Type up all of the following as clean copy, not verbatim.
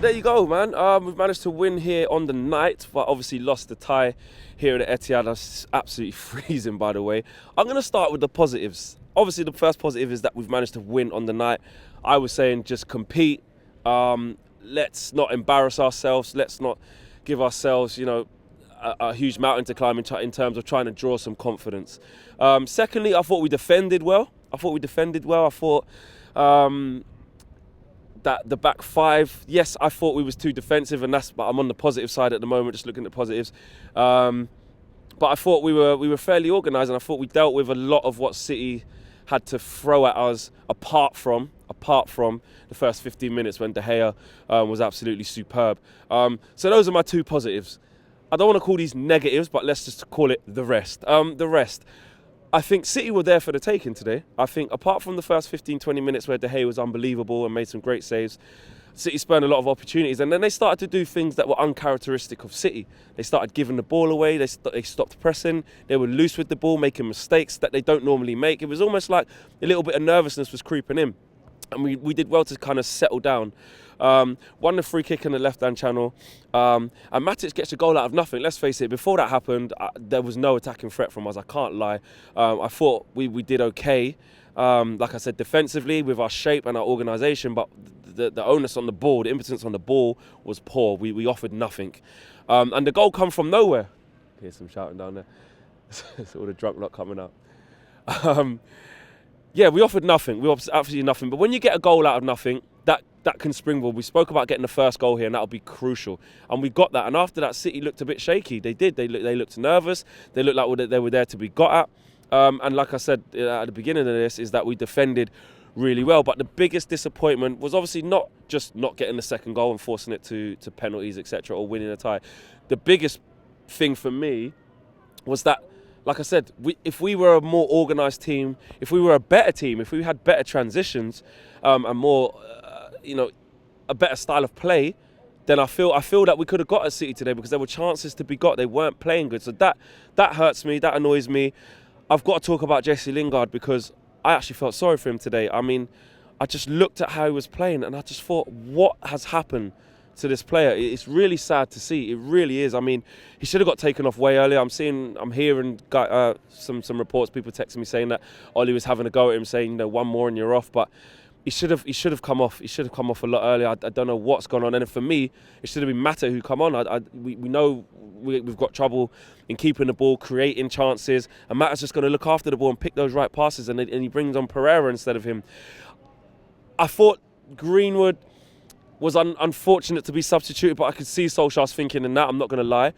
there you go, man. We've managed to win here on the night, but obviously lost the tie here at Etihad. That's absolutely freezing, by the way. I'm going to start with the positives. Obviously, the first positive is that we've managed to win on the night. I was saying just compete. Let's not embarrass ourselves. Let's not give ourselves, a huge mountain to climb in terms of trying to draw some confidence. Secondly, I thought we defended well. I thought that the back five, yes, I thought we was too defensive, but I'm on the positive side at the moment, just looking at the positives. But I thought we were fairly organised, and I thought we dealt with a lot of what City had to throw at us, apart from the first 15 minutes when De Gea was absolutely superb. So those are my two positives. I don't want to call these negatives, but let's just call it the rest. The rest. I think City were there for the taking today. I think apart from the first 15, 20 minutes where De Gea was unbelievable and made some great saves, City spurned a lot of opportunities, and then they started to do things that were uncharacteristic of City. They started giving the ball away, they stopped pressing, they were loose with the ball, making mistakes that they don't normally make. It was almost like a little bit of nervousness was creeping in, and we did well to kind of settle down. Won the free kick in the left-hand channel, and Matic gets a goal out of nothing. Let's face it, before that happened, there was no attacking threat from us, I can't lie. I thought we did okay, like I said, defensively with our shape and our organisation, but the onus on the ball, the impotence on the ball was poor. We offered nothing. And the goal come from nowhere. Here's some shouting down there. It's all the drunk lot coming out. Yeah, we offered nothing. We offered absolutely nothing. But when you get a goal out of nothing, that can springboard. We spoke about getting the first goal here, and that'll be crucial. And we got that. And after that, City looked a bit shaky. They did. They looked nervous. They looked like they were there to be got at. And like I said at the beginning of this, is that we defended really well. But the biggest disappointment was obviously not just not getting the second goal and forcing it to penalties, etc., or winning a tie. The biggest thing for me was that, like I said, if we were a more organised team, if we were a better team, if we had better transitions and more, a better style of play, then I feel that we could have got at City today, because there were chances to be got. They weren't playing good. So that hurts me, that annoys me. I've got to talk about Jesse Lingard, because I actually felt sorry for him today. I mean, I just looked at how he was playing and I just thought, what has happened to this player? It's really sad to see. It really is. I mean, he should have got taken off way earlier. I'm hearing some reports, people texting me saying that Ollie was having a go at him, saying, one more and you're off. But he should have come off. He should have come off a lot earlier. I don't know what's gone on. And for me, it should have been Mata who come on. We know we've got trouble in keeping the ball, creating chances, and Mata's just going to look after the ball and pick those right passes. And he brings on Pereira instead of him. I thought Greenwood was unfortunate to be substituted, but I could see Solskjaer's thinking in that, I'm not going to lie.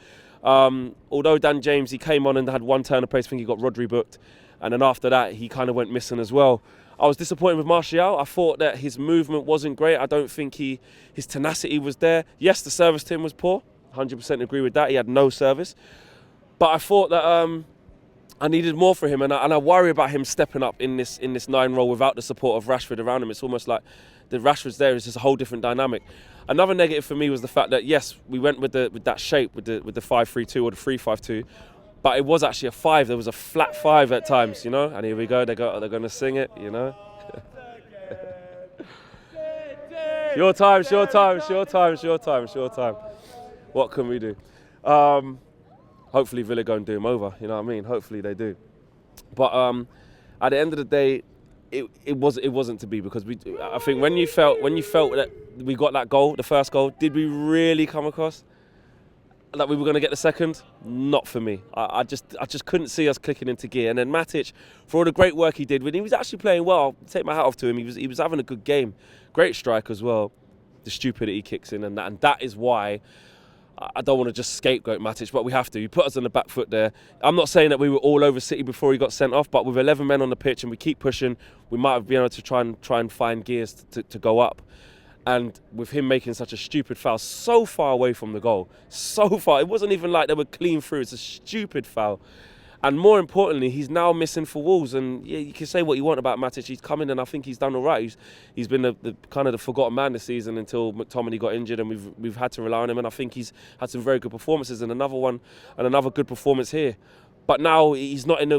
Although Dan James, he came on and had one turn of pace, I think he got Rodri booked, and then after that he kind of went missing as well. I was disappointed with Martial. I thought that his movement wasn't great. I don't think his tenacity was there. Yes, the service to him was poor, 100% agree with that. He had no service. But I thought that I needed more for him, and I worry about him stepping up in this 9 role without the support of Rashford around him. It's almost like the Rashford's there is just a whole different dynamic. Another negative for me was the fact that, yes, we went with that shape, with the 5-3-2 or the 3-5-2, but it was actually a 5. There was a flat 5 at times, And here we go. They're going to sing it, Your time. What can we do? Hopefully Villa go and do him over. You know what I mean? Hopefully they do. But at the end of the day, it wasn't to be, because I think when you felt that we got that goal, the first goal, did we really come across that we were going to get the second? Not for me. I just couldn't see us clicking into gear. And then Matic, for all the great work he did, when he was actually playing well, I'll take my hat off to him. He was having a good game, great strike as well. The stupidity kicks in, and that is why I don't want to just scapegoat Matic, but we have to. He put us on the back foot there. I'm not saying that we were all over City before he got sent off, but with 11 men on the pitch and we keep pushing, we might have been able to try and find gears to go up. And with him making such a stupid foul so far away from the goal, so far, it wasn't even like they were clean through. It's a stupid foul. And more importantly, he's now missing for Wolves. And yeah, you can say what you want about Matic. He's come in and I think he's done all right. He's been the kind of the forgotten man this season until McTominay got injured, and we've had to rely on him. And I think he's had some very good performances, and another good performance here. But now he's not in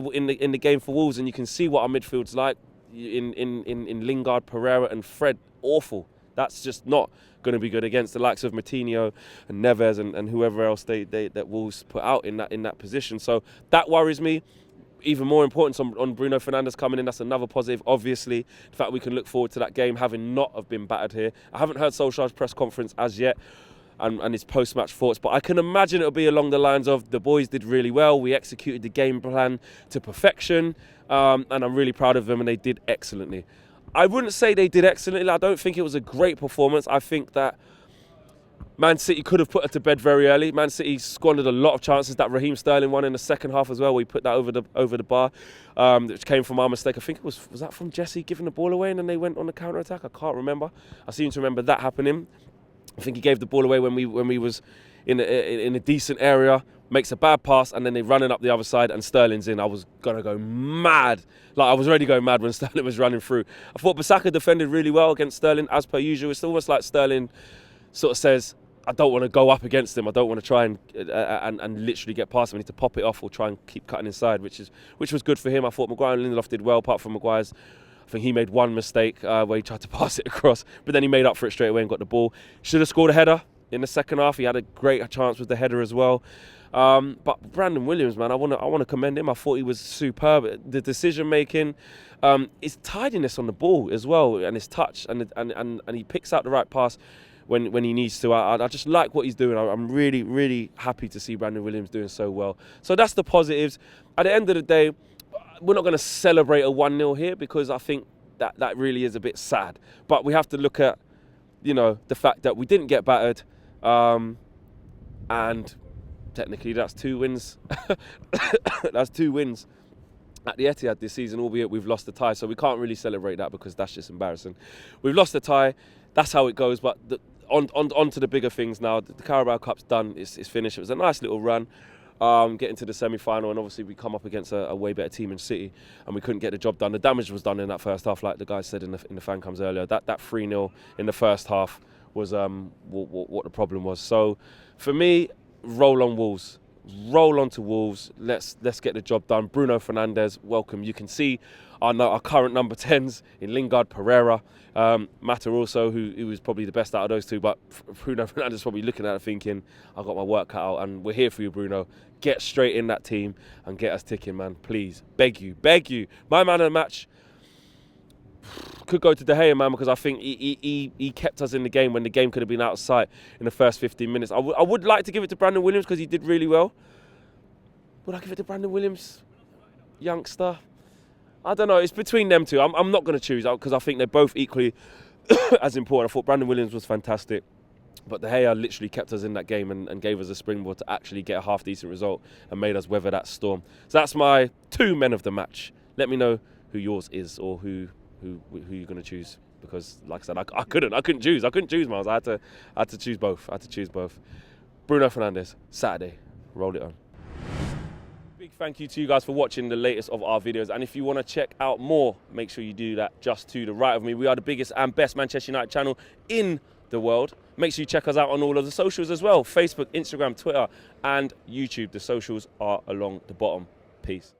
the game for Wolves, and you can see what our midfield's like in Lingard, Pereira, and Fred. Awful. That's just not going to be good against the likes of Martinho and Neves and whoever else that Wolves put out in that position. So that worries me. Even more importance on Bruno Fernandes coming in. That's another positive, obviously. The fact we can look forward to that game, having not have been battered here. I haven't heard Solskjaer's press conference as yet and his post-match thoughts, but I can imagine it'll be along the lines of, the boys did really well, we executed the game plan to perfection, and I'm really proud of them, and they did excellently. I wouldn't say they did excellently. I don't think it was a great performance. I think that Man City could have put her to bed very early. Man City squandered a lot of chances. That Raheem Sterling one in the second half as well, we put that over the bar, which came from our mistake. I think it was that from Jesse giving the ball away and then they went on the counter attack. I can't remember. I seem to remember that happening. I think he gave the ball away when we was in a decent area, makes a bad pass, and then they running up the other side and Sterling's in. I was gonna go mad. Like, I was already going mad when Sterling was running through. I thought Bissaka defended really well against Sterling as per usual. It's almost like Sterling sort of says, I don't want to go up against him. I don't want to try and literally get past him. I need to pop it off or try and keep cutting inside, which was good for him. I thought Maguire and Lindelof did well, apart from Maguire's. I think he made one mistake where he tried to pass it across, but then he made up for it straight away and got the ball. Should have scored a header in the second half. He had a great chance with the header as well. But Brandon Williams, man, I want to commend him. I thought he was superb. The decision making, his tidiness on the ball as well, and his touch, and he picks out the right pass when he needs to. I just like what he's doing. I'm really, really happy to see Brandon Williams doing so well. So that's the positives. At the end of the day, we're not going to celebrate a 1-0 here, because I think that really is a bit sad. But we have to look at, the fact that we didn't get battered, and technically that's 2 wins. That's 2 wins at the Etihad this season, albeit we've lost the tie. So we can't really celebrate that, because that's just embarrassing. We've lost the tie. That's how it goes. But on to the bigger things now. The Carabao Cup's done. It's finished. It was a nice little run. Getting to the semi-final, and obviously we come up against a way better team in City, and we couldn't get the job done. The damage was done in that first half, like the guy said in the fan cams earlier. That 3-0 in the first half was what the problem was. So for me, roll on Wolves. Roll on to Wolves. Let's get the job done. Bruno Fernandes, welcome. You can see our current number 10s in Lingard, Pereira, Mata also, who was probably the best out of those two. But Bruno Fernandes is probably looking at it thinking, I've got my work cut out, and we're here for you, Bruno. Get straight in that team and get us ticking, man. Please. Beg you. My man of the match could go to De Gea, man, because I think he kept us in the game when the game could have been out of sight in the first 15 minutes. I would like to give it to Brandon Williams, because he did really well. Would I give it to Brandon Williams, youngster? I don't know. It's between them two. I'm not going to choose, because I think they're both equally as important. I thought Brandon Williams was fantastic, but De Gea literally kept us in that game and gave us a springboard to actually get a half-decent result and made us weather that storm. So that's my 2 men of the match. Let me know who yours is, or who you're going to choose, because like I said, I couldn't choose, Miles. I had to choose both. Bruno Fernandes, Saturday, roll it on. Big thank you to you guys for watching the latest of our videos, and if you want to check out more, make sure you do that just to the right of me. We are the biggest and best Manchester United channel in the world. Make sure you check us out on all of the socials as well: Facebook, Instagram, Twitter and YouTube. The socials are along the bottom. Peace.